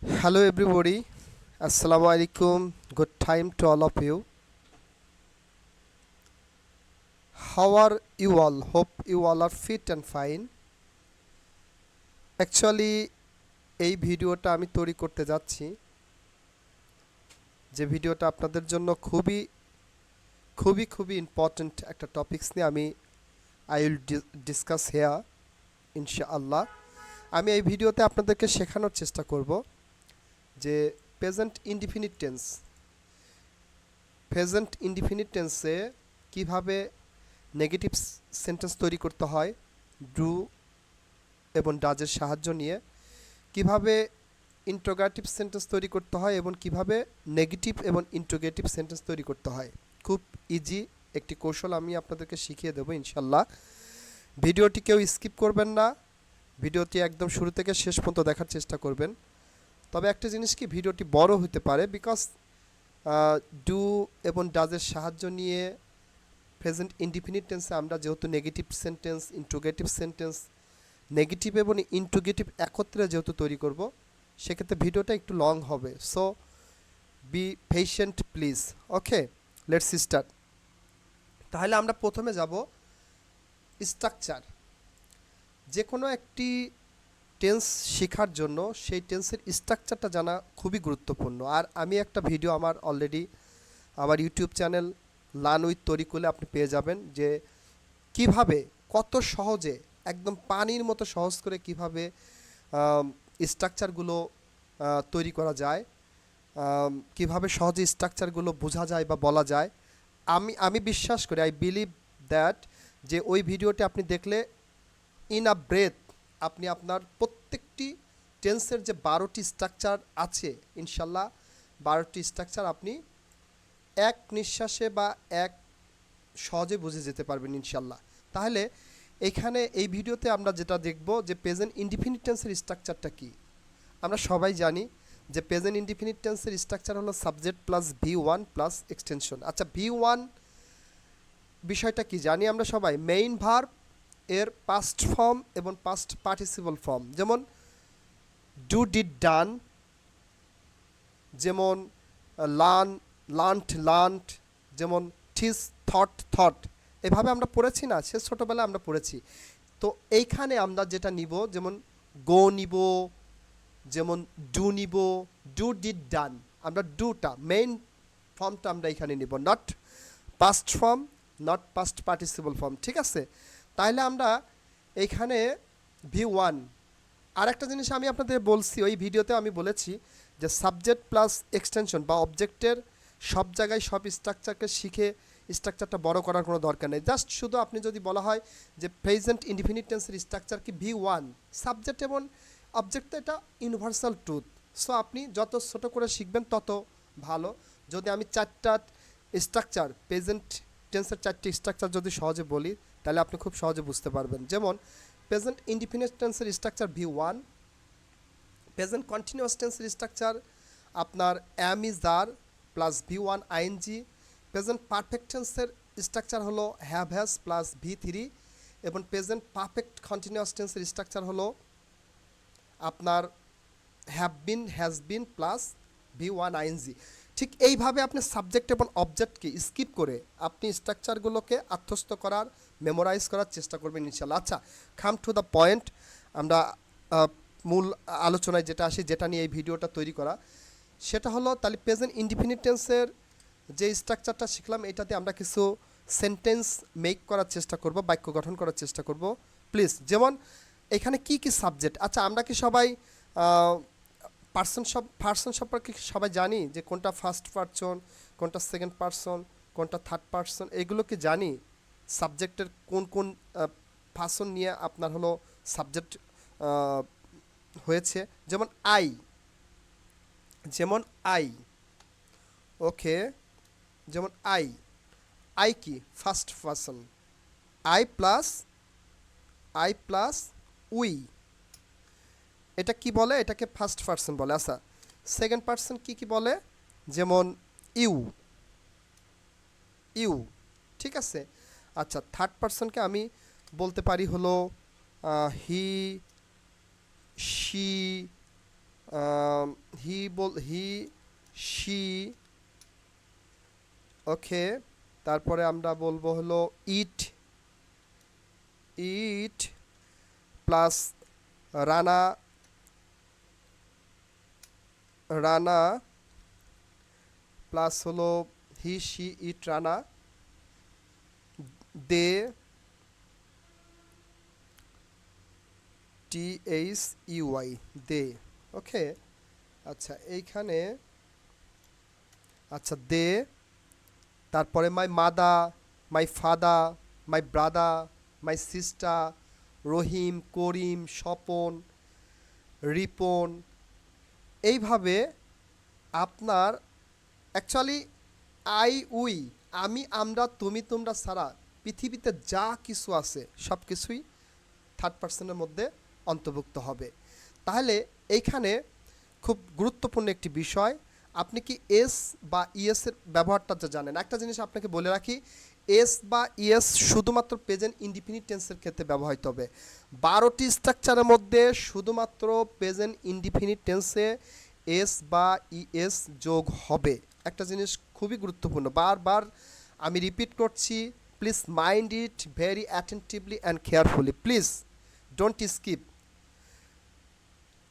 Hello, everybody. Assalamu alaikum. Good time to all of you. How are you all? Hope you all are fit and fine. Actually, এই ভিডিওটা আমি তৈরি করতে যাচ্ছি, যে ভিডিওটা আপনাদের জন্য খুবই খুবই খুবই ইম্পর্ট্যান্ট একটা টপিকস নিয়ে আই উইল ডিসকাস হেয়ার ইনশাআল্লাহ। আমি এই ভিডিওতে আপনাদেরকে শেখানোর চেষ্টা করব যে প্রেজেন্ট ইনডিফিনিট টেন্সে কীভাবে নেগেটিভ সেন্টেন্স তৈরি করতে হয় ডু এবং ডাজের সাহায্য নিয়ে, কিভাবে ইন্ট্রোগেটিভ সেন্টেন্স তৈরি করতে হয় এবং কিভাবে নেগেটিভ এবং ইন্ট্রোগেটিভ সেন্টেন্স তৈরি করতে হয়। খুব ইজি একটি কৌশল আমি আপনাদেরকে শিখিয়ে দেবো ইনশাল্লাহ। ভিডিওটি কেউ স্কিপ করবেন না, ভিডিওটি একদম শুরু থেকে শেষ পর্যন্ত দেখার চেষ্টা করবেন। তবে একটা জিনিস কি, ভিডিওটি বড় হতে পারে বিকজ ডু এবং ডাজের সাহায্য নিয়ে প্রেজেন্ট ইনডিফিনিট টেন্সে আমরা যেহেতু negative sentence, interrogative sentence, negative এবং ইন্ট্রোগেটিভ একত্রে যেহেতু তৈরি করব, সেক্ষেত্রে ভিডিওটা একটু লং হবে। So be patient please. Okay, let's start. তাহলে আমরা প্রথমে যাব স্ট্রাকচার। যে কোনো একটি টেন্স শেখার জন্য সেই টেন্সের স্ট্রাকচারটা জানা খুবই গুরুত্বপূর্ণ। আর আমি একটা ভিডিও অলরেডি আমার ইউটিউব চ্যানেল লার্ন উইথ তরিকুলে আপনি পেয়ে যাবেন, যে কিভাবে কত সহজে একদম পানির মতো সহজ করে কিভাবে স্ট্রাকচারগুলো তৈরি করা যায়, কিভাবে সহজে স্ট্রাকচারগুলো বোঝা যায় বা বলা যায়। আমি বিশ্বাস করি, আই বিলিভ দ্যাট, যে ওই ভিডিওটি আপনি দেখলে ইন আ ব্রেথ আপনি আপনার প্রত্যেকটি টেন্সের যে 12টি স্ট্রাকচার আছে, ইনশাল্লাহ 12টি স্ট্রাকচার আপনি এক নিঃশ্বাসে বা এক সহজে বুঝে যেতে পারবেন ইনশাল্লাহ। তাহলে এখানে এই ভিডিওতে আমরা যেটা দেখব যে প্রেজেন্ট ইনডিফিনিট টেন্সের স্ট্রাকচারটা কী। আমরা সবাই জানি যে প্রেজেন্ট ইনডিফিনিট টেন্সের স্ট্রাকচার হলো subject plus V1 plus extension. আচ্ছা, V1 বিষয়টা কি জানি আমরা সবাই, মেইন ভার্ব এর পাস্ট ফর্ম এবং পাস্ট পার্টিসিপল ফর্ম, যেমন ডু ডিড ডান, যেমন লার্নড, যেমন ঠিস থট, এভাবে আমরা পড়েছি না, সে ছোটোবেলায় আমরা পড়েছি। তো এইখানে আমরা যেটা নিব, যেমন গো নিব, যেমন ডু নিব, ডু ডিড ডান, আমরা ডুটা মেইন ফর্মটা আমরা এখানে নিব, not past form, not past participle form, ঠিক আছে। তাহলে আমরা এইখানে V1, আর একটা জিনিস আমি আপনাদের বলছি, ওই ভিডিওতে আমি বলেছি যে সাবজেক্ট প্লাস এক্সটেনশন বা অবজেক্টের সব জায়গায় সব স্ট্রাকচারকে শিখে স্ট্রাকচারটা বড় করার কোনো দরকার নেই। জাস্ট শুধু আপনি যদি বলা হয় যে প্রেজেন্ট ইনডিফিনিট টেন্সের স্ট্রাকচার কি V1, সাবজেক্ট এবং অবজেক্ট, এটা ইউনিভার্সাল ট্রুথ। সো আপনি যত ছোট করে শিখবেন তত ভালো। যদি আমি 4টা স্ট্রাকচার, প্রেজেন্ট টেন্সের 4টি স্ট্রাকচার যদি সহজে বলি, তাহলে আপনি খুব সহজে বুঝতে পারবেন। যেমন প্রেজেন্ট ইনডিফিনিট টেন্সের স্ট্রাকচার V1, প্রেজেন্ট কন্টিনিউয়াস টেন্সের স্ট্রাকচার আপনার am is are plus V1 ING. Present perfect টেন্সের স্ট্রাকচার হলো হ্যাভ হ্যাজ প্লাস V3, এবং প্রেজেন্ট পারফেক্ট কন্টিনিউয়াস টেন্সের স্ট্রাকচার হলো আপনার have been has been plus V1 ING. ঠিক এইভাবে আপনি সাবজেক্ট এবং অবজেক্টকে স্কিপ করে আপনি স্ট্রাকচারগুলোকে আত্মস্থ করার, মেমোরাইজ করার চেষ্টা করবেন ইনশাল্লাহ। আচ্ছা, কাম টু দ্য পয়েন্ট। আমরা মূল আলোচনায় যেটা আসি, যেটা নিয়ে এই ভিডিওটা তৈরি করা, সেটা হলো তাহলে প্রেজেন্ট ইনডিফিনিট টেন্সের যে স্ট্রাকচারটা শিখলাম, এটাতে আমরা কিছু সেন্টেন্স মেক করার চেষ্টা করব, বাক্য গঠন করার চেষ্টা করব প্লিজ। যেমন এখানে কি কি সাবজেক্ট, আচ্ছা আমরা কি সবাই পার্সন সম্পর্কে সবাই জানি যে কোনটা ফার্স্ট পারসন, কোনটা সেকেন্ড পারসন, কোনটা থার্ড পারসন, এগুলো কি জানি? সাবজেক্টের কোন কোন পারসন নিয়ে আপনার হলো সাবজেক্ট হয়েছে, যেমন আই, যেমন আই, ওকে, যেমন আই কি first person, I plus we, এটা কি বলে, এটাকে ফার্স্ট পারসন বলে। আচ্ছা, সেকেন্ড পারসন কি কি বলে, যেমন ইউ, ইউ, ঠিক আছে। আচ্ছা, থার্ড পারসনকে আমি বলতে পারি হলো হি, শি, হি শি, ওকে। তারপরে আমরা বলবো হলো eat, eat plus Rana, Rana plus হলো he she eat Rana, they, THEY, they, okay. আচ্ছা এইখানে, আচ্ছা দে, তারপরে my mother, my father, my brother, my sister, Rahim, Karim, Swapan, Ripon. এইভাবে আপনার অ্যাকচুয়ালি আই উই, আমি, আমরা, তুমি, তোমরা ছাড়া পৃথিবীতে যা কিছু আছে সব কিছুই থার্ড পার্সনের মধ্যে অন্তর্ভুক্ত হবে। তাহলে এইখানে খুব গুরুত্বপূর্ণ একটি বিষয়, আপনি কি এস বা ইএস এর ব্যবহারটা যা জানেন। একটা জিনিস আপনাকে বলে রাখি, এস বা ইএস শুধুমাত্র প্রেজেন্ট ইনডিফিনিট টেন্সের ক্ষেত্রে ব্যবহৃত হবে। 12টি স্ট্রাকচারের মধ্যে শুধুমাত্র প্রেজেন্ট ইনডিফিনিট টেন্সে এস বা ইএস যোগ হবে। একটা জিনিস খুবই গুরুত্বপূর্ণ, বারবার আমি রিপিট করছি, please mind it very attentively and carefully, please don't skip,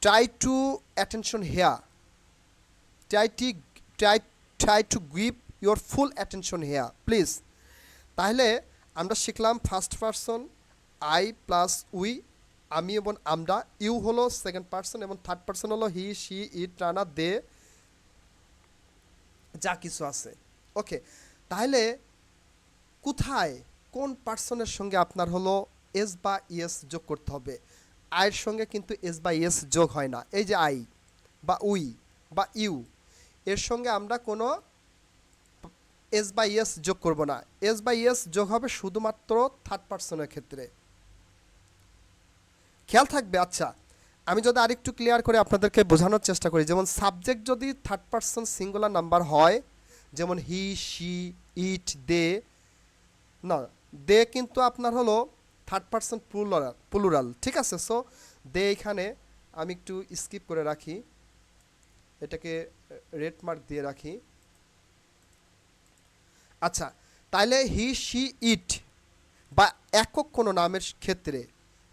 try to attention here, try to try to give your full attention here please। তাহলে আমরা শিখলাম first person I plus we, আমি এবং আমরা, ইউ হলো second person এবং third person হলো he she eat Rana দে, যা কিছু আছে, ওকে। তাহলে কোথায় কোন পার্সনের সঙ্গে আপনার হলো এস বা ইএস যোগ করতে হবে। আয়ের সঙ্গে কিন্তু এস বা ইএস যোগ হয় না। এই যে আই বা উই বা ইউ, এর সঙ্গে আমরা কোনো এস বা ইএস যোগ করব না। এস বা ইএস যোগ হবে শুধুমাত্র থার্ড পার্সনের ক্ষেত্রে, খেয়াল থাকবে। আচ্ছা আমি যদি আরেকটু ক্লিয়ার করে আপনাদেরকে বোঝানোর চেষ্টা করি, যেমন সাবজেক্ট যদি থার্ড পার্সন সিঙ্গুলার নাম্বার হয়, যেমন হি শি ইট দে, না দে কিন্তু আপনার হলো থার্ড পার্সন প্লুরাল, ঠিক আছে। সো দে এখানে আমি একটু স্কিপ করে রাখি, এটাকে রেড মার্ক দিয়ে রাখি। আচ্ছা তাহলে হি শি ইট বা একক কোনো নামের ক্ষেত্রে,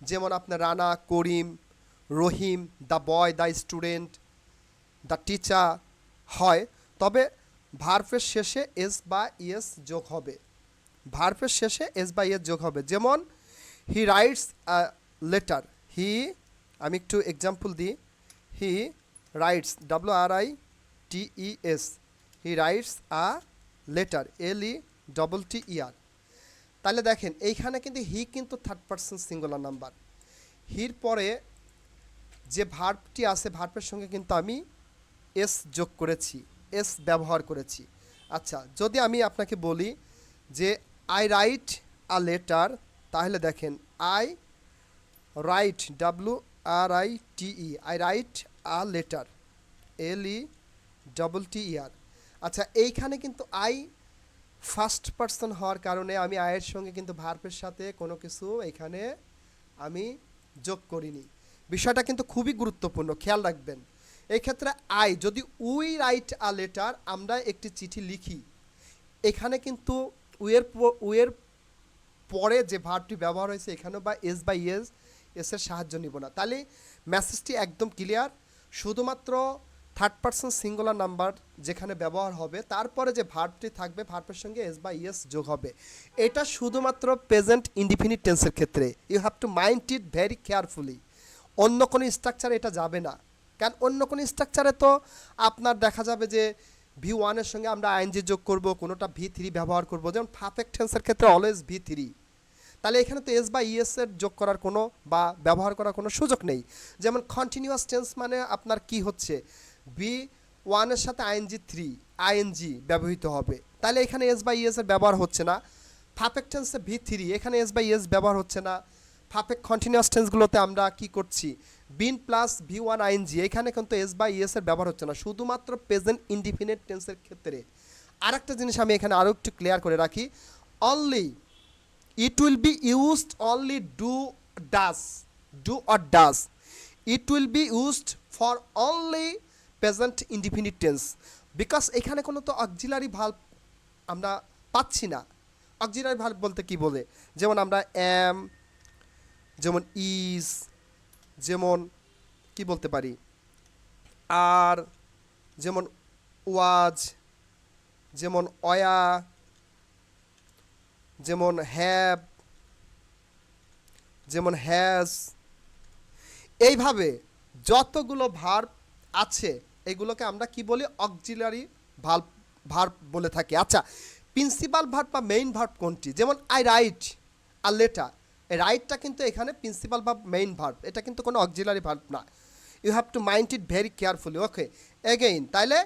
যেমন আপনার Rana, Karim, Rahim, the boy, the student, the teacher হয়, তবে ভার্বের শেষে এস বা ইএস যোগ হবে, ভার্বের শেষে এস বা ইএস যোগ হবে। যেমন হি রাইটস আ লেটার, হি, আমি একটু এক্সাম্পল দিই, he writes, WRITES, he writes a letter, LETTER। তাহলে দেখেন এইখানে কিন্তু হি কিন্তু থার্ড পার্সন সিঙ্গুলার নাম্বার, হির পরে যে ভার্বটি আছে ভার্বের সঙ্গে কিন্তু আমি এস যোগ করেছি, এস ব্যবহার করেছি। আচ্ছা যদি আমি আপনাকে বলি যে আই রাইট আ লেটার, তাহলে দেখেন I right, WRITE, I write a letter, LETTER। আচ্ছা এইখানে কিন্তু আই ফার্স্ট পার্সন হওয়ার কারণে আমি আয়ের সঙ্গে কিন্তু ভার্বের সাথে কোনো কিছু এখানে আমি যোগ করিনি। বিষয়টা কিন্তু খুবই গুরুত্বপূর্ণ, খেয়াল রাখবেন। এই ক্ষেত্রে আই যদি উই রাইট আ লেটার, আমরা একটি চিঠি লিখি, এখানে কিন্তু উয়ের পরে যে ভার্বটি ব্যবহার হয়েছে এখানেও বা এস বা ইএস এসের সাহায্য নিব না। তাহলে মেসেজটি একদম ক্লিয়ার, শুধুমাত্র থার্ড পার্সন সিঙ্গুলার নাম্বার যেখানে ব্যবহার হবে তারপরে যে ভার্বটি থাকবে ভার্বের সঙ্গে এস বা ইএস যোগ হবে। এটা শুধুমাত্র প্রেজেন্ট ইনডিফিনিট টেন্সের ক্ষেত্রে, you have to mind it very carefully. অন্য কোনো স্ট্রাকচারে এটা যাবে না, কারণ অন্য কোনো স্ট্রাকচারে তো আপনার দেখা যাবে যে V1 এর সঙ্গে আমরা আইএনজি যোগ করব, কোনোটা V3 ব্যবহার করব, যেমন পারফেক্ট টেন্সের ক্ষেত্রে অলওয়েজ V3। তাহলে এখানে তো এস বা ইএস এর যোগ করার কোনো বা ব্যবহার করার কোনো সুযোগ নেই। যেমন কন্টিনিউয়াস টেন্স মানে আপনার কি হচ্ছে, V1 এর সাথে আইএনজি ব্যবহৃত হবে, তাহলে এখানে এস বা ইএস এর ব্যবহার হচ্ছে না। পারফেক্ট টেন্সে V3, এখানে এস বা ইএস ব্যবহার হচ্ছে না। পারফেক্ট কন্টিনিউয়াস টেন্সগুলোতে আমরা কি করছি, বিন প্লাস V1 আইএনজি, এখানে কিন্তু এস বা ইএস এর ব্যবহার হচ্ছে না, শুধুমাত্র প্রেজেন্ট ইনডিফিনিট টেন্সের ক্ষেত্রে। আরেকটা জিনিস আমি এখানে আরও একটু ক্লিয়ার করে রাখি, only it will be used only do or does, it will be used for only present indefinite tense, because এখানে কোনো তো অক্সিলারি ভার্ব আমরা পাচ্ছি না। অক্সিলারি ভার্ব বলতে কি বলে, যেমন আমরা অ্যাম, যেমন ইজ, যেমন কি বলতে পারি আর, যেমন ওয়াজ, যেমন অয়া, যেমন হ্যাভ, যেমন হ্যাজ, এইভাবে যতগুলো ভার্ব আছে এগুলোকে আমরা কি বলি, অক্সিলারি ভার্ব ভার্ব বলে থাকি। আচ্ছা, প্রিন্সিপাল ভার্ব বা মেইন ভার্ব কোনটি? যেমন আই রাইট আর লেটার, এই রাইটটা কিন্তু এখানে প্রিন্সিপাল ভার্ব মেইন ভার্ব, এটা কিন্তু কোনো অক্সিলারি ভার্ব না। You have to mind it very carefully. Okay, again তাইলে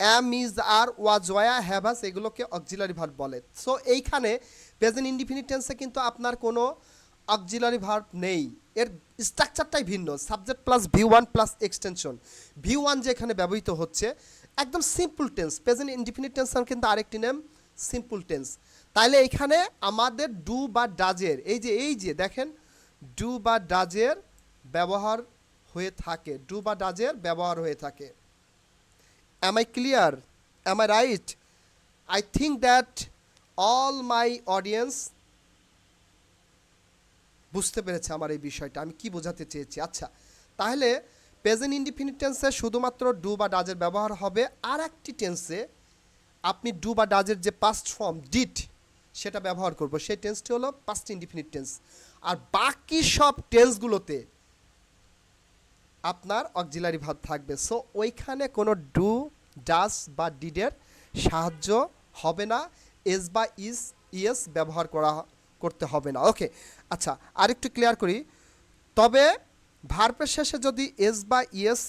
অ্যাম, ইজ, আর, ওয়াজ, ওয়া, হ্যাভ, হাজ এগুলোকে অক্সিলারি ভার্ব বলে। সো এইখানে প্রেজেন্ট ইনডিফিনিট টেন্সে কিন্তু আপনার কোনো অক্সিলারি ভার্ব নেই, এর স্ট্রাকচারটাই ভিন্ন, subject plus V1 plus extension. V1 যে এখানে ব্যবহৃত হচ্ছে একদম সিম্পল টেন্স, প্রেজেন্ট ইনডিফিনিট টেন্সের কিন্তু আরেকটি নেম সিম্পল টেন্স। তাইলে এখানে আমাদের ডু বা ডাজের এই যে দেখেন ডু বা ডাজের ব্যবহার হয়ে থাকে, ডু বা ডাজের ব্যবহার হয়ে থাকে। Am I clear? Am I right? I think that all my audience বুঝতে পেরেছে আমার এই বিষয়টা, আমি কি বোঝাতে চেয়েছি। আচ্ছা, তাহলে প্রেজেন্ট ইনডিফিনিট টেন্সে শুধুমাত্র ডু বা ডাজের ব্যবহার হবে, আর একটি টেন্সে আপনি ডু বা ডাজের যে পাস্ট ফর্ম ডিড সেটা ব্যবহার করব, সেই টেন্সটি হলো পাস্ট ইনডিফিনিট টেন্স। আর বাকি সব টেন্সগুলোতে আপনার অক্সিলারি ভার্ব থাকবে। সো ওইখানে কোনো ডু, ডাজ বা ডিডের সাহায্য হবে না, এস বা ইএস ব্যবহার করতে হবে না। ওকে, আচ্ছা আরেকটু ক্লিয়ার করি, তবে ভার্বের শেষে যদি এস বা ইএস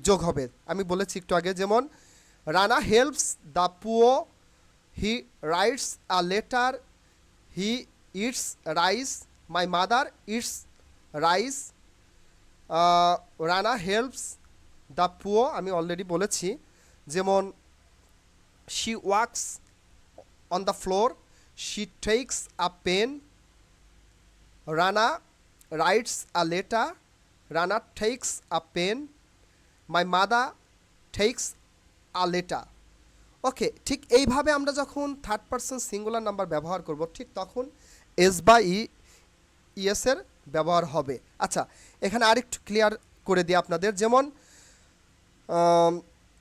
যোগ হবে, আমি বলেছি একটু আগে, যেমন Rana helps the poor, he writes a letter, he eats rice, my mother eats rice, Rana helps the poor আমি অলরেডি বলেছি, যেমন she walks on the floor, she takes a pen, Rana writes a letter, Rana takes a pen, my mother takes a letter. Okay, ঠিক এইভাবে আমরা যখন third person singular number ব্যবহার করব ঠিক তখন এস বা ইএসের ব্যবহার হবে। আচ্ছা, এখানে আরেকটু ক্লিয়ার করে দিই আপনাদের, যেমন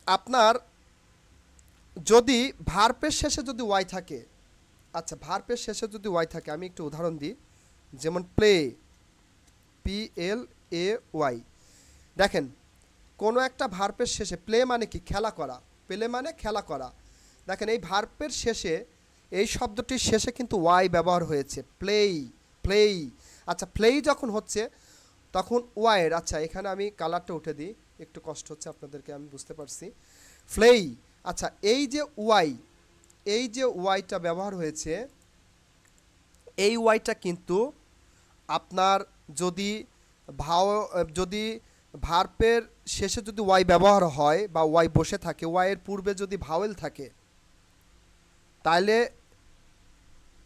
আপনার যদি ভার্বের শেষে যদি ওয়াই থাকে, আচ্ছা ভার্বের শেষে যদি ওয়াই থাকে, আমি একটু উদাহরণ দিই, যেমন প্লে, PLAY, দেখেন কোনো একটা ভার্বের শেষে, প্লে মানে কি, খেলা করা, প্লে মানে খেলা করা, দেখেন এই ভার্বের শেষে, এই শব্দটির শেষে কিন্তু ওয়াই ব্যবহার হয়েছে, প্লেই, প্লেই। আচ্ছা, প্লেই যখন হচ্ছে তখন ওয়াইয়ের, আচ্ছা এখানে আমি কালারটা উঠে দিই, একটু কষ্ট হচ্ছে আপনাদেরকে, আমি বুঝতে পারছি, ফ্লেই। আচ্ছা, এই যে ওয়াই, এই যে ওয়াইটা ব্যবহার হয়েছে, এই ওয়াইটা কিন্তু আপনার যদি যদি ভার্বের শেষে যদি ওয়াই ব্যবহার হয় বা ওয়াই বসে থাকে, ওয়াইয়ের পূর্বে যদি ভাওয়েল থাকে তাহলে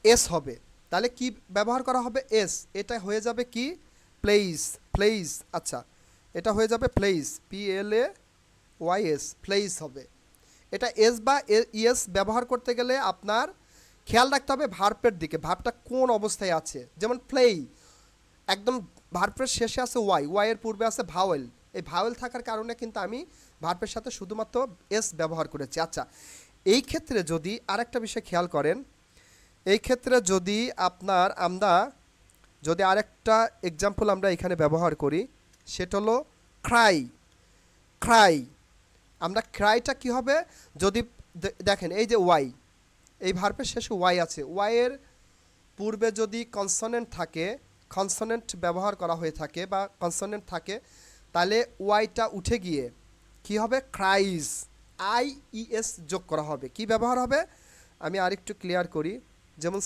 এস হবে, তাহলে কি ব্যবহার করা হবে, এস, এটা হয়ে যাবে কি, প্লেইস, প্লেইস। আচ্ছা, এটা হয়ে যাবে প্লেইস, PLAYS, প্লেইস হবে। এটা এস বা ইএস ব্যবহার করতে গেলে আপনার খেয়াল রাখতে হবে ভার্বের দিকে, ভার্বটা কোন অবস্থায় আছে। যেমন প্লেই, একদম ভার্বের শেষে আছে ওয়াই, ওয়াইয়ের পূর্বে আছে ভাওয়েল, এই ভাওয়েল থাকার কারণে কিন্তু আমি ভার্বের সাথে শুধুমাত্র এস ব্যবহার করেছি। আচ্ছা, এই ক্ষেত্রে যদি আরেকটা বিষয় খেয়াল করেন, এই ক্ষেত্রে যদি আমরা যদি আরেকটা এক্সাম্পল আমরা এখানে ব্যবহার করি, সেটা হলো ক্রাই, ক্রাই। আমরা ক্রাইটা কি হবে, যদি দেখেন এই যে ওয়াই, এই ভার্বের শেষে ওয়াই আছে, ওয়াইয়ের পূর্বে যদি কনসোনেন্ট থাকে, কনসোনেন্ট ব্যবহার করা হয়ে থাকে বা কনসোনেন্ট থাকে, তাহলে ওয়াইটা উঠে গিয়ে কি হবে, ক্রাইজ, IES যোগ করা হবে, কি ব্যবহার হবে, আমি আরেকটু ক্লিয়ার করি, যেমন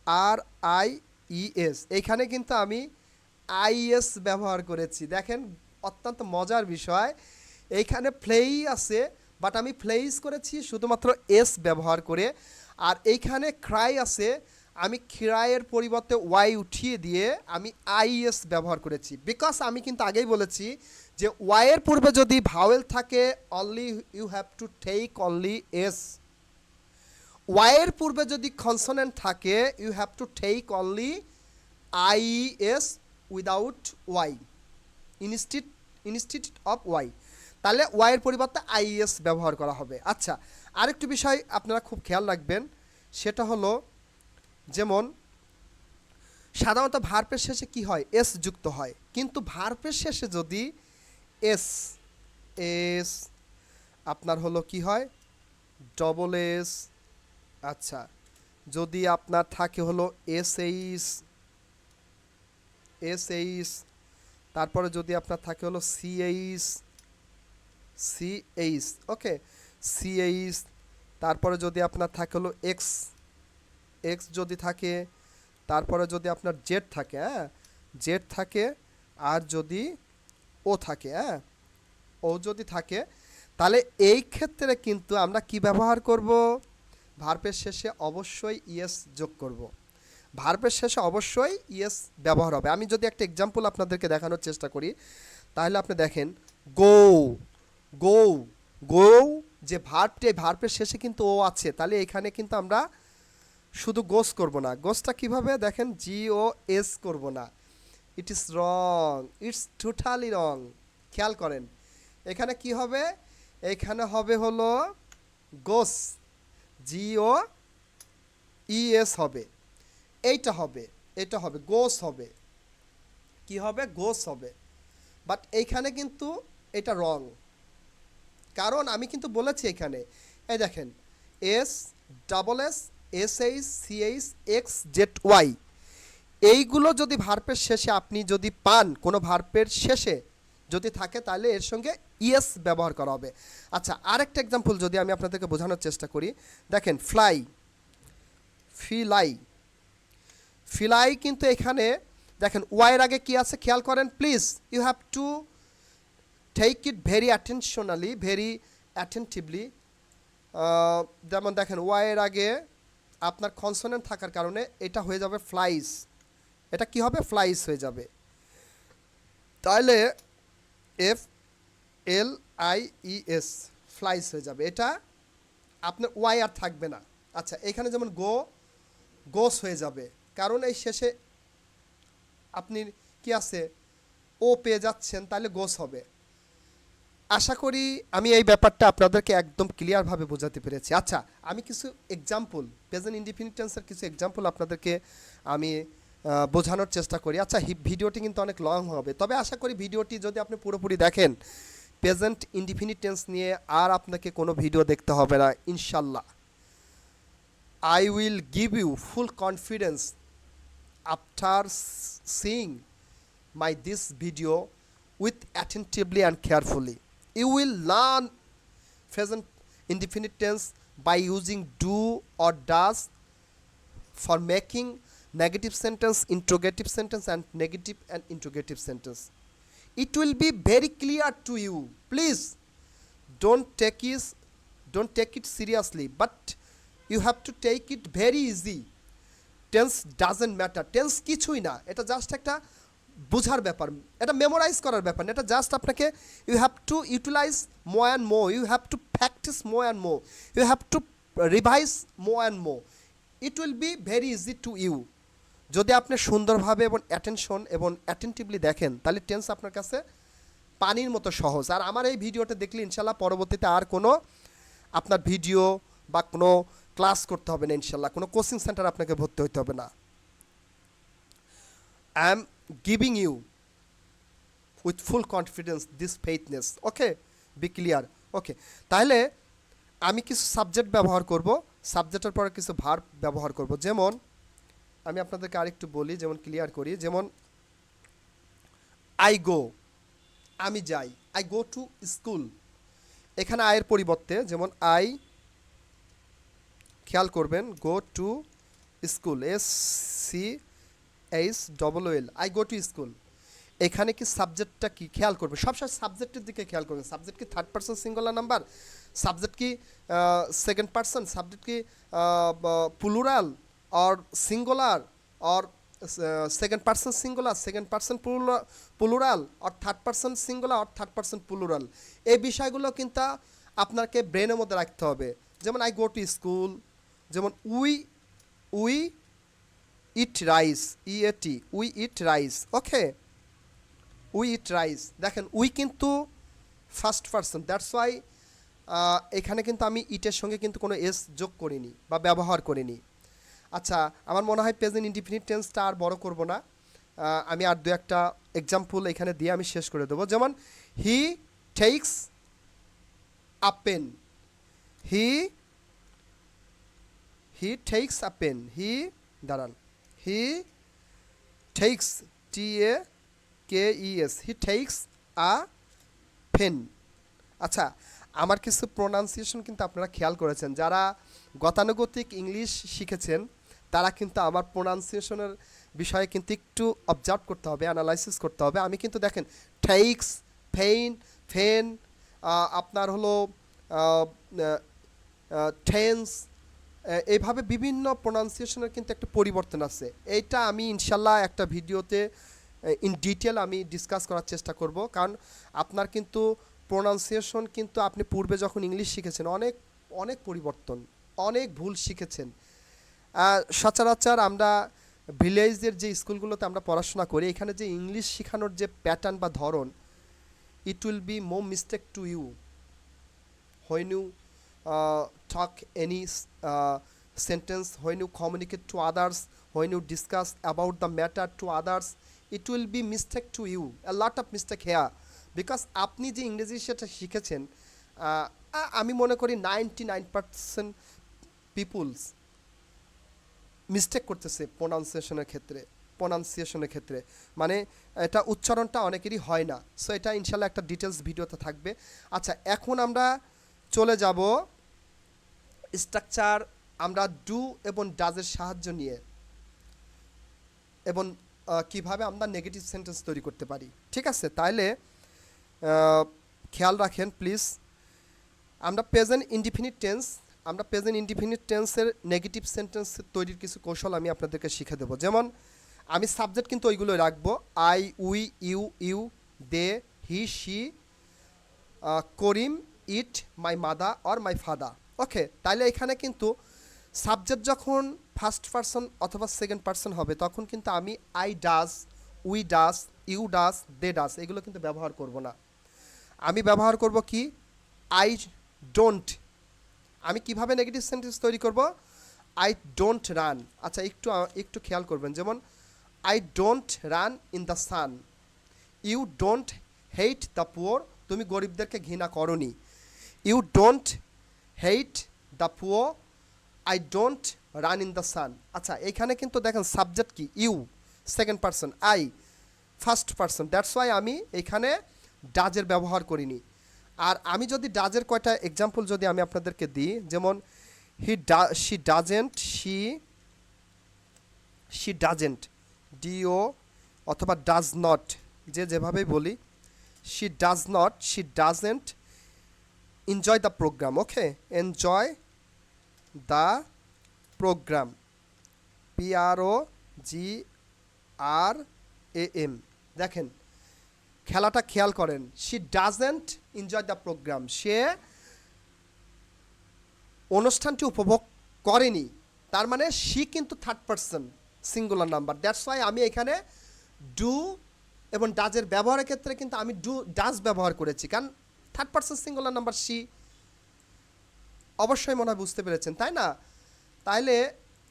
CRIES, এইখানে কিন্তু আমি IES ব্যবহার করেছি। দেখেন অত্যন্ত মজার বিষয়, এইখানে প্লেই আছে বাট আমি প্লেইস করেছি শুধুমাত্র এস ব্যবহার করে, আর এইখানে ক্রাই আছে আমি খিরায়ের পরিবর্তে ওয়াই উঠিয়ে দিয়ে আমি আইএস ব্যবহার করেছি, বিকজ আমি কিন্তু আগেই বলেছি যে ওয়াইয়ের পূর্বে যদি ভাওয়েল থাকে only you have to take only S, ওয়াইয়ের পূর্বে যদি কনসোনেন্ট থাকে you have to take only I S without Y, instead of Y, তাহলে ওয়াইয়ের পরিবর্তে আইএস ব্যবহার করা হবে। আচ্ছা, আরেকটি বিষয় আপনারা খুব খেয়াল রাখবেন, সেটা হলো যেমন সাধারণত ভার্বের শেষে কি হয়, এস যুক্ত হয়, কিন্তু ভার্বের শেষে যদি এস এস আপনার হলো কি হয়, ডবল এস। আচ্ছা, যদি আপনার থাকে হলো এস এইচ, এস এইচ, তারপরে যদি আপনার থাকে হলো সি এইচ, সি এইচ, ওকে, সি এইচ, তারপরে যদি আপনার থাকে হলো এক্স, এক্স যদি থাকে, তারপরে যদি আপনার জেড থাকে, হ্যাঁ জেড থাকে, আর যদি ও থাকে, হ্যাঁ ও যদি থাকে, তাহলে এই ক্ষেত্রে কিন্তু আমরা কি ব্যবহার করব, ভার্বের শেষে অবশ্যই ইএস যোগ করব, ভার্বের শেষে অবশ্যই ইএস ব্যবহার হবে। আমি যদি একটা এক্সাম্পল আপনাদেরকে দেখানোর চেষ্টা করি, তাহলে আপনি দেখেন গো, গো, গো, যে ভার্বটি, ভার্বের শেষে কিন্তু ও আছে, তাহলে এখানে কিন্তু আমরা শুধু গোস করব না, গোসটা কিভাবে দেখেন, জি ও এস করব না, it is wrong, it's totally রং। খেয়াল করেন এখানে কি হবে, এখানে হবে হলো গোস, জি ও ইএস হবে, এইটা হবে, এটা হবে গোস হবে, কি হবে, গোস হবে, বাট এইখানে কিন্তু এটা রং, কারণ আমি কিন্তু বলেছি এখানে, এই দেখেন S, double S, S H, C H, X, Z, Y, এইগুলো যদি ভার্বের শেষে আপনি যদি পান, কোনো ভার্বের শেষে যদি থাকে, তাহলে এর সঙ্গে ইএস ব্যবহার করা হবে। আচ্ছা, আরেকটা এক্সাম্পল যদি আমি আপনাদেরকে বোঝানোর চেষ্টা করি, দেখেন ফ্লাই, ফিলাই, ফিলাই কিন্তু এখানে দেখেন ওয়াইয়ের আগে কি আছে খেয়াল করেন please, you have to take it very attentionally, very attentively. যেমন দেখেন ওয়াইয়ের আগে আপনার কনসোনেন্ট থাকার কারণে এটা হয়ে যাবে ফ্লাইস, এটা কি হবে, ফ্লাইস হয়ে যাবে, তাহলে F L I E S, flies হয়ে যাবে, এটা আপনার ওয়াই আর থাকবে না। আচ্ছা, এখানে যেমন গো, গোস হয়ে যাবে, কারণ এই শেষে আপনি কি আছে, ও পেয়ে যাচ্ছেন, তাহলে গোস হবে। আশা করি আমি এই ব্যাপারটা আপনাদেরকে একদম ক্লিয়ারভাবে বোঝাতে পেরেছি। আচ্ছা, আমি কিছু এক্সাম্পল, প্রেজেন্ট ইনডিফিনিট টেন্সের কিছু এক্সাম্পল আপনাদেরকে আমি বোঝানোর চেষ্টা করি। আচ্ছা, ভিডিওটি কিন্তু অনেক লং হবে, তবে আশা করি ভিডিওটি যদি আপনি পুরোপুরি দেখেন, প্রেজেন্ট ইনডিফিনিট টেন্স নিয়ে আর আপনাকে কোনো ভিডিও দেখতে হবে না ইনশাল্লাহ। I will give you full confidence after seeing my this video with attentively and carefully. You will learn present indefinite tense by using do or does for making negative sentence, interrogative sentence, and negative and interrogative sentence. It will be very clear to you. Please don't take it seriously, but you have to take it very easy. Tense doesn't matter, tense কিছুই না, এটা just একটা বোঝার ব্যাপার, এটা memorise করার ব্যাপার না, এটা জাস্ট আপনাকে you have to utilize more and more, you have to practice more and more, you have to revise more and more, it will be very easy to you. যদি আপনি সুন্দরভাবে এবং অ্যাটেনশন এবং অ্যাটেন্টিভলি দেখেন, তাহলে tense আপনার কাছে পানির মতো সহজ। আর আমার এই ভিডিওটা দেখলে ইনশাল্লাহ পরবর্তীতে আর কোনো আপনার ভিডিও বা কোনো ক্লাস করতে হবে না ইনশাল্লাহ, কোনো কোচিং সেন্টার আপনাকে ভর্তি হতে হবে না। I am giving you with full confidence this faithness, okay, be clear, okay। তাহলে আমি কিছু সাবজেক্ট ব্যবহার করব, সাবজেক্টের পরে কিছু ভার্ব ব্যবহার করব, যেমন আমি আপনাদেরকে আরেকটু বলি, যেমন ক্লিয়ার করি, যেমন আই গো, আমি যাই, আই গো টু স্কুল, এখানে আয়ের পরিবর্তে যেমন আই, খেয়াল করবেন go to school, S C H double L, I go to school, এখানে কি সাবজেক্টটা কি খেয়াল করবে, সবসময় সাবজেক্টের দিকে খেয়াল করবেন, সাবজেক্ট কি third person singular number, subject কি সেকেন্ড পারসন, সাবজেক্ট কি plural, or singular or second person singular, second person plural or third person singular or third person plural, এই বিষয়গুলো কিন্তু আপনাকে ব্রেনের মধ্যে রাখতে হবে। যেমন আই গো টু স্কুল, যেমন we eat rice, EAT, we eat rice. Okay, we eat rice, দেখেন উই কিন্তু ফার্স্ট পারসন, দ্যাটস ওয়াই এখানে কিন্তু আমি ইটের সঙ্গে কিন্তু কোনো এস যোগ করিনি বা ব্যবহার করিনি। আচ্ছা, আমার মনে হয় প্রেজেন্ট ইনডিফিনিট টেন্সটা আর বড় করব না, আমি আর দু একটা এক্সাম্পল এখানে দিয়ে আমি শেষ করে দেবো। যেমন he takes a pen, he takes a pen, দাঁড়ান, he takes, TAKES, he takes a pen. আচ্ছা, আমার কিছু প্রোনাউন্সিয়েশন কিন্তু আপনারা খেয়াল করেছেন, যারা গতানুগতিক ইংলিশ শিখেছেন তারা কিন্তু আমার প্রোনাউন্সিয়েশনের বিষয়ে কিন্তু একটু অবজার্ভ করতে হবে, অ্যানালাইসিস করতে হবে। আমি কিন্তু দেখেন টেকস, ফেন, আপনার হলো টেন্স, এইভাবে বিভিন্ন প্রোনাউন্সিয়েশনের কিন্তু একটা পরিবর্তন আছে। এইটা আমি ইনশাল্লাহ একটা ভিডিওতে ইন ডিটেল আমি ডিসকাস করার চেষ্টা করব, কারণ আপনার কিন্তু প্রোনাউন্সিয়েশন কিন্তু আপনি পূর্বে যখন ইংলিশ শিখেছেন অনেক অনেক পরিবর্তন, অনেক ভুল শিখেছেন। সচরাচর আমরা ভিলেজের যে স্কুলগুলোতে আমরা পড়াশোনা করি, এখানে যে ইংলিশ শেখানোর যে প্যাটার্ন বা ধরন, it will be more mistake to you when you talk any sentence, when you communicate to others, when you discuss about the matter to others, it will be mistake to you, a lot of mistake here, because আপনি যে ইংরেজি সেটা শিখেছেন, আমি মনে করি 99% people's mistake করতেছে প্রোনাউন্সিয়েশনের ক্ষেত্রে, মানে এটা উচ্চারণটা অনেকেরই হয় না। সো এটা ইনশাল্লাহ একটা ডিটেলস ভিডিওতে থাকবে। আচ্ছা, এখন আমরা চলে যাব স্ট্রাকচার, আমরা ডু এবং ডাজের সাহায্য নিয়ে, এবং কিভাবে আমরা নেগেটিভ সেন্টেন্স তৈরি করতে পারি। ঠিক আছে, তাহলে খেয়াল রাখেন প্লিজ। আমরা প্রেজেন্ট ইনডিফিনিট টেন্সের নেগেটিভ সেন্টেন্স তৈরির কিছু কৌশল আমি আপনাদেরকে শিখে দেবো। যেমন আমি সাবজেক্ট কিন্তু ওইগুলোই রাখবো, I, we, you, they, he, she, Karim, it, my mother or my father. Okay, তাহলে এখানে কিন্তু সাবজেক্ট যখন ফার্স্ট পারসন অথবা সেকেন্ড পারসন হবে তখন কিন্তু আমি I does, we does, you does, they does এগুলো কিন্তু ব্যবহার করব না। আমি ব্যবহার করব কি, আই ডোন্ট। আমি কিভাবে নেগেটিভ সেন্টেন্স তৈরি করব, আই ডোন্ট রান। আচ্ছা, একটু খেয়াল করবেন, যেমন I don't run in the sun, you don't hate the poor, তুমি গরিবদেরকে ঘৃণা করনি। You don't hate the poor, I don't run in the sun. আচ্ছা, এখানে কিন্তু দেখেন সাবজেক্ট কি, you second person, I first person, that's why আমি এখানে ডাজের ব্যবহার করিনি। আর আমি যদি ডাজের কয়টা এক্সাম্পল যদি আমি আপনাদেরকে দিই, যেমন শি ডাজেন্ট, ডিও, অথবা ডাজ নট, যেভাবেই বলি, she doesn't enjoy the program. Okay, enjoy the program, PROGRAM। দেখেন খেলাটা খেয়াল করেন, she doesn't enjoy the program, সে অনুষ্ঠানটি উপভোগ করেনি, তার মানে শি কিন্তু third person singular number, that's why আমি এখানে ডু এবং ডাজের ব্যবহারের ক্ষেত্রে কিন্তু আমি ডাজ ব্যবহার করেছি, কারণ third person singular number she. অবশ্যই মনে হয় বুঝতে পেরেছেন, তাই না? তাইলে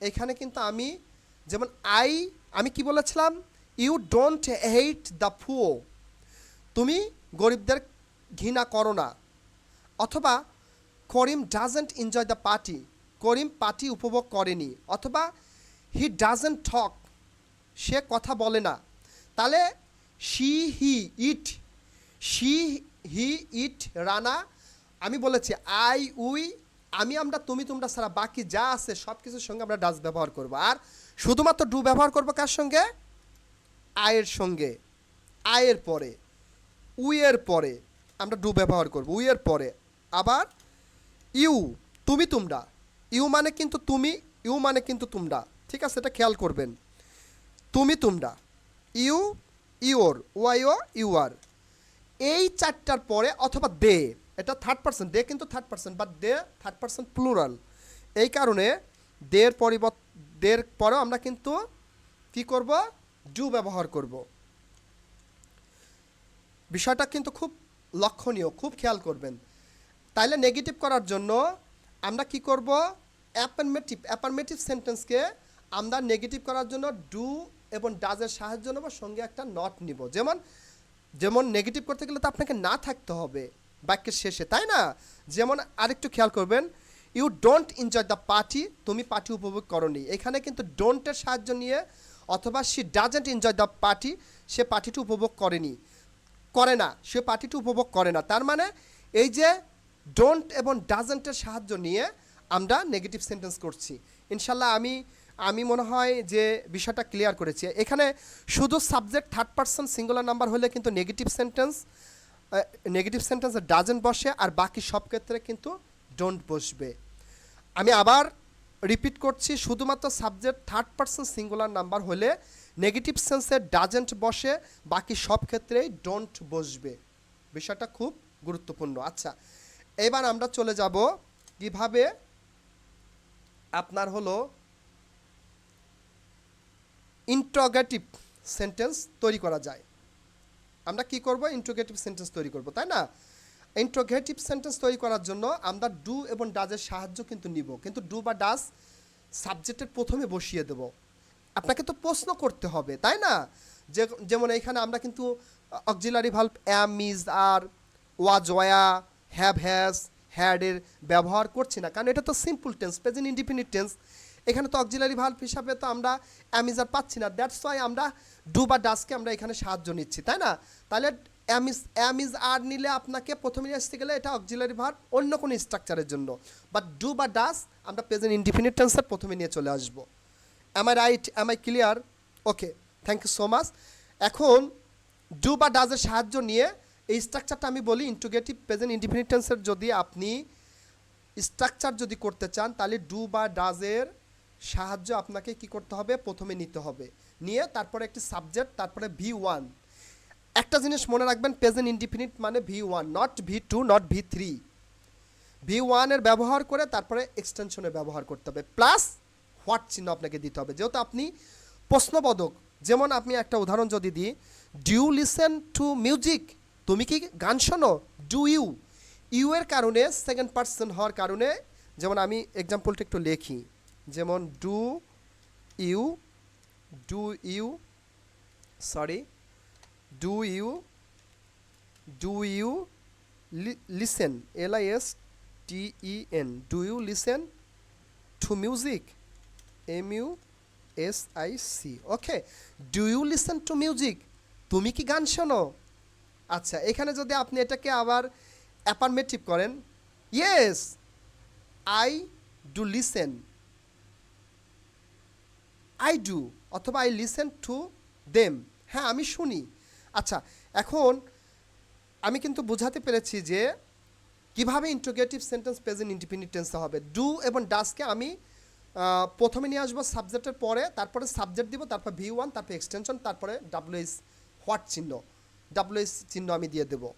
এখানে কিন্তু আমি যেমন আমি কি বলেছিলাম, you don't hate the poor, তুমি গরিবদের ঘৃণা করো না। অথবা Karim doesn't enjoy the party, Karim party উপভোগ করেনি। অথবা হি ডাজেন্ট টক, সে কথা বলে না। তাহলে শি হি ইট, রানা, আমি বলেছি আই, উই, আমরা, তুমি, তোমরা ছাড়া বাকি যা আছে সব কিছুর সঙ্গে আমরা ডাজ ব্যবহার করব। আর শুধুমাত্র ডু ব্যবহার করব কার সঙ্গে, আয়ের সঙ্গে, আয়ের পরে, উইয়ের পরে আমরা ডু ব্যবহার করব, উইয়ের পরে। আবার ইউ, তুমি, তোমরা, ইউ মানে কিন্তু তুমি, ইউ মানে কিন্তু তোমরা, ঠিক আছে, এটা খেয়াল করবেন। তুমি তোমরা, you your, Y O U R, এই চারটার পরে অথবা দে, এটা থার্ড পার্সন, দে কিন্তু third person, but they third person plural. এই কারণে দের দের পরেও আমরা কিন্তু কি করব, ডু ব্যবহার করব। বিষয়টা কিন্তু খুব লক্ষণীয়, খুব খেয়াল করবেন। তাইলে নেগেটিভ করার জন্য আমরা কি করব, অ্যাফার্মেটিভ সেন্টেন্সকে আমরা নেগেটিভ করার জন্য ডু এবং ডাজের সাহায্য নেব, সঙ্গে একটা নট নিব। যেমন নেগেটিভ করতে গেলে তো আপনাকে না থাকতে হবে বাক্যের শেষে, তাই না? যেমন আরেকটু খেয়াল করবেন, you don't enjoy the party, তুমি পার্টি উপভোগ করনি। এখানে কিন্তু ডোন্টের সাহায্য নিয়ে, অথবা she doesn't enjoy the party, সে পার্টিটি উপভোগ করে না, সে পার্টিটি উপভোগ করে না। তার মানে এই যে ডোন্ট এবং ডাজেন্টের সাহায্য নিয়ে আমরা নেগেটিভ সেন্টেন্স করছি। ইনশাল্লাহ আমি মনে হয় যে বিষয়টা ক্লিয়ার করেছি। এখানে শুধু subject third person singular number হলে কিন্তু নেগেটিভ সেন্টেন্সে ডাজেন্ট বসে, আর বাকি সব ক্ষেত্রে কিন্তু ডোন্ট বসবে। আমি আবার রিপিট করছি, শুধুমাত্র subject third person singular number হলে নেগেটিভ সেন্সে ডাজেন্ট বসে, বাকি সব ক্ষেত্রেই ডোন্ট বসবে। বিষয়টা খুব গুরুত্বপূর্ণ। আচ্ছা, এবার আমরা চলে যাব কিভাবে আপনার হলো ইন্ট্রোগেটিভ সেন্টেন্স তৈরি করা যায়। আমরা কি করব, ইন্ট্রোগেটিভ সেন্টেন্স তৈরি করব, তাই না? ইন্ট্রোগেটিভ সেন্টেন্স তৈরি করার জন্য আমরা ডু এবং ডাজের সাহায্য কিন্তু নিব, কিন্তু ডু বা ডাজ সাবজেক্টের প্রথমে বসিয়ে দেব। আপনাকে তো প্রশ্ন করতে হবে, তাই না? যেমন এইখানে আমরা কিন্তু auxiliary verb am, is, are, was, ওয়া, হ্যাভ, হ্যাজ, হ্যাড এর ব্যবহার করছি না, কারণ এটা তো simple tense, present indefinite tense. এখানে তো অক্সিলারি ভার্ব হিসাবে তো আমরা অ্যাম, ইজ, আর পাচ্ছি না। দ্যাটস ওয়াই আমরা ডু বা ডাজকে আমরা এখানে সাহায্য নিচ্ছি, তাই না? তাহলে অ্যাম ইজ আর নিলে আপনাকে প্রথমে আসতে গেলে এটা অক্সিলারি ভার্ব অন্য কোনো স্ট্রাকচারের জন্য, বাট ডু বা ডাজ আমরা প্রেজেন্ট ইনডিফিনিট টেন্সের প্রথমে নিয়ে চলে আসবো। Am I right, am I clear? Okay, thank you so much. এখন ডু বা ডাজের সাহায্য নিয়ে এই স্ট্রাকচারটা আমি বলি, ইন্ট্রোগেটিভ প্রেজেন্ট ইনডিফিনিট টেন্সের যদি আপনি স্ট্রাকচার যদি করতে চান, তাহলে ডু বা ডাজের সাহায্য আপনাকে কি করতে হবে, প্রথমে নিতে হবে, নিয়ে তারপরে একটি সাবজেক্ট, তারপরে V1। একটা জিনিস মনে রাখবেন, প্রেজেন্ট ইনডিফিনিট মানে V1, not V2, not V3। V1 এর ব্যবহার করে তারপরে এক্সটেনশনের ব্যবহার করতে হবে, প্লাস হোয়াট চিহ্ন আপনাকে দিতে হবে, যেহেতু আপনি প্রশ্নবোধক। যেমন আপনি একটা উদাহরণ যদি দিই, do you listen to music, তুমি কি গান শোনো? ডু ইউ, ইউ এর কারণে সেকেন্ড পার্সন হওয়ার কারণে, যেমন আমি এক্সাম্পলটা একটু লিখি, যেমন do you listen, LISTEN, do you listen to music, MUSIC। Okay, do you listen to music, তুমি কি গান শোনো? আচ্ছা, এখানে যদি আপনি এটাকে আবার অ্যাফার্মেটিভ করেন, yes I do listen, I do, অথবা আই লিসেন টু দেম, হ্যাঁ আমি শুনি। আচ্ছা, এখন আমি কিন্তু বোঝাতে পেরেছি যে কিভাবে ইন্ট্রোগেটিভ সেন্টেন্স প্রেজেন্ট ইনডিফিনিট টেন্সে হবে। ডু এবং ডাজকে আমি প্রথমে নিয়ে আসবো সাবজেক্টের পরে, তারপরে সাবজেক্ট দিব, তারপর V1, তারপরে এক্সটেনশন, তারপরে WH হোয়াট চিহ্ন, WH চিহ্ন আমি দিয়ে দেবো,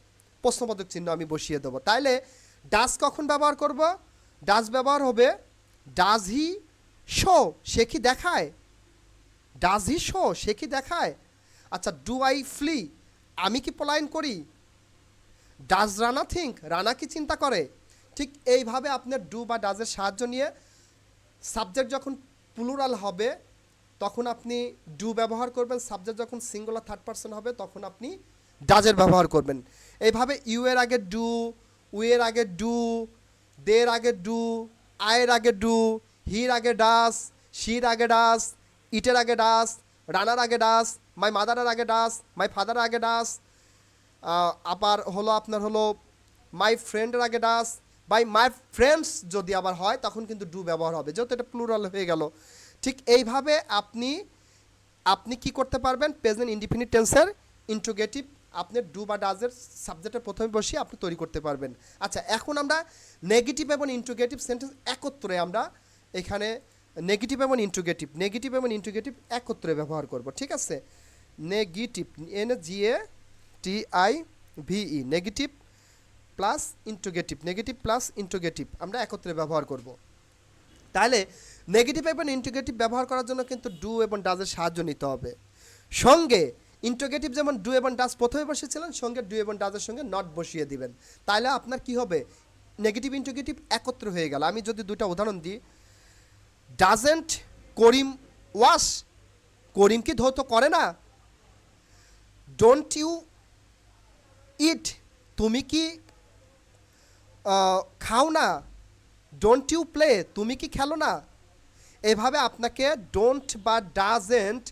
প্রশ্নবোধক চিহ্ন আমি বসিয়ে দেবো। তাইলে ডাজ কখন ব্যবহার করব? ডাজ ব্যবহার হবে ডাজ হি শো, সে কি দেখায়? ডাজ হি শো, সে কি দেখায়? আচ্ছা, ডু আই ফ্লি, আমি কি পলায়ন করি? ডাজ রানা থিঙ্ক, রানা কি চিন্তা করে? ঠিক এইভাবে আপনার ডু বা ডাজের সাহায্য নিয়ে সাবজেক্ট যখন প্লুরাল হবে তখন আপনি ডু ব্যবহার করবেন, সাবজেক্ট যখন সিঙ্গুলার থার্ড পারসন হবে তখন আপনি ডাজের ব্যবহার করবেন। এইভাবে ইউ এর আগে ডু, উই এর আগে ডু, দের আগে ডু, আয়ের আগে ডু, হির আগে ডাস, শির আগে ডাস, ইটের আগে ডাস, রানার আগে ডাস, মাই মাদারের আগে ডাস, মাই ফাদারের আগে ডাস, আবার হলো আপনার হলো মাই ফ্রেন্ডের আগে ডাস, বাই মাই ফ্রেন্ডস যদি আবার হয় তখন কিন্তু ডু ব্যবহার হবে, যেহেতু এটা প্লুরাল হয়ে গেল। ঠিক এইভাবে আপনি কি করতে পারবেন, প্রেজেন্ট ইনডিফিনিট টেন্সের ইন্ট্রোগেটিভ আপনার ডু বা ডাজের সাবজেক্টের প্রথমে বসিয়ে আপনি তৈরি করতে পারবেন। আচ্ছা, এখন আমরা নেগেটিভ এবং ইন্ট্রোগেটিভ সেন্টেন্স একত্রে আমরা এখানে নেগেটিভ এবং ইন্টিগ্রেটিভ একত্রে ব্যবহার করব, ঠিক আছে। Negative, NGATIVE, negative plus interrogative আমরা একত্রে ব্যবহার করব। তাহলে নেগেটিভ এবং ইন্টিগ্রেটিভ ব্যবহার করার জন্য কিন্তু ডু এবং ডাজের সাহায্য নিতে হবে। সঙ্গে ইন্টিগ্রেটিভ যেমন ডু এবং ডাজ প্রথমে বসিয়েছিলেন, সঙ্গে ডু এবং ডাজের সঙ্গে নট বসিয়ে দিবেন। তাহলে আপনার কি হবে, নেগেটিভ ইন্টিগ্রেটিভ একত্র হয়ে গেল। আমি যদি দুইটা উদাহরণ দিই, ডাজেন্ট করিম ওয়াশ, করিম কি ধৌত করে না? ডোন্ট ইউ ইট, তুমি কি খাও না? ডোন্ট ইউ প্লে, তুমি কি খেলো না? এভাবে আপনাকে ডোন্ট বা ডাজেন্ট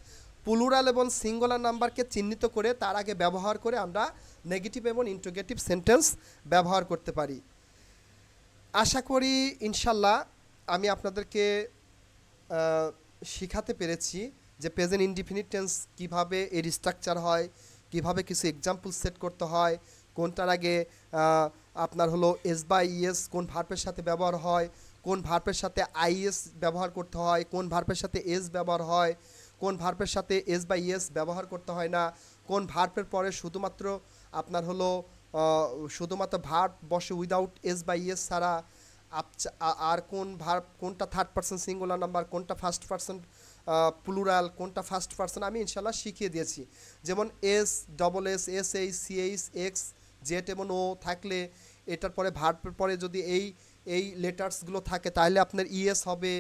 প্লুরাল এবং সিঙ্গুলার নাম্বারকে চিহ্নিত করে তার আগে ব্যবহার করে আমরা নেগেটিভ এবং ইন্টিগ্রেটিভ সেন্টেন্স ব্যবহার করতে পারি। আশা করি ইনশাল্লাহ আমি আপনাদেরকে শিখাতে পেরেছি যে প্রেজেন্ট ইনডিফিনিট টেন্স কীভাবে এর স্ট্রাকচার হয়, কিভাবে কিছু এক্সাম্পল সেট করতে হয়, কোনটার আগে আপনার হলো এস বা ইএস কোন ভার্বের সাথে ব্যবহার হয়, কোন ভার্বের সাথে আইএস ব্যবহার করতে হয়, কোন ভার্বের সাথে এস ব্যবহার হয়, কোন ভার্বের সাথে এস বা ইএস ব্যবহার করতে হয় না, কোন ভার্বের পরে শুধুমাত্র আপনার হলো শুধুমাত্র ভার্ব বসে উইদাউট এস বা ইএস ছাড়া, আর কোন ভার্ব কোনটা থার্ড পারসন সিঙ্গুলার নাম্বার, কোনটা ফার্স্ট পারসন প্লুরাল, কোনটা ফার্স্ট পারসন আমি ইনশাল্লাহ শিখিয়ে দিয়েছি। যেমন S, double S, S H, C H, X, Z এবং ও থাকলে এটার পরে ভার্বের পরে যদি এই লেটার্সগুলো থাকে তাহলে আপনার ইএস হবে।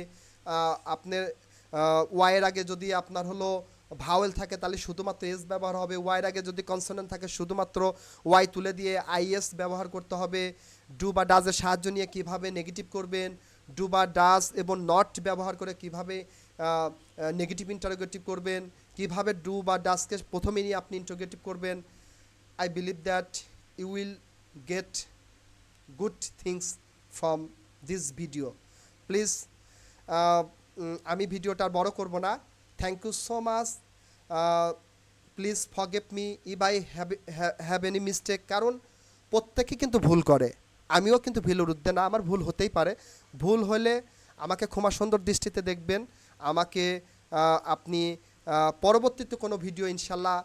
আপনার ওয়াইয়ের আগে যদি আপনার হলো ভাওয়েল থাকে তাহলে শুধুমাত্র এস ব্যবহার হবে, ওয়াইয়ের আগে যদি কনসোনেন্ট থাকে শুধুমাত্র ওয়াই তুলে দিয়ে আইএস ব্যবহার করতে হবে। ডু বা ডাজের সাহায্য নিয়ে কিভাবে নেগেটিভ করবেন, ডু বা ডাজ এবং নট ব্যবহার করে কিভাবে নেগেটিভ ইন্টারোগেটিভ করবেন, কিভাবে ডু বা ডাজকে প্রথমে নিয়ে আপনি ইন্টারোগেটিভ করবেন। I believe that you will get good things from this video. Please আমি ভিডিওটা আর বড় করব না। Thank you so much. Please forgive me if I have any mistake. কারণ প্রত্যেকে কিন্তু ভুল করে, আমিও কিন্তু ভুলের ঊর্ধ্বে না, আমার ভুল হতেই পারে। ভুল হলে আমাকে ক্ষমা সুন্দর দৃষ্টিতে দেখবেন। আমাকে আপনি পরবর্তীতে কোনো ভিডিও ইনশাল্লাহ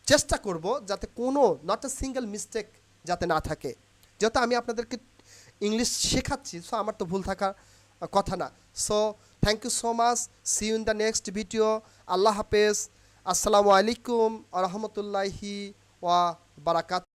চেষ্টা করব যাতে কোনো নট এ সিঙ্গেল মিস্টেক যাতে না থাকে। যেহেতু আমি আপনাদেরকে ইংলিশ শেখাচ্ছি, সো আমার তো ভুল থাকার কথা না। So thank you so much, see you in the next video. আল্লাহ হাফেজ, আসসালামু আলাইকুম ওয়া রাহমাতুল্লাহি ওয়া বারাকাতুহু।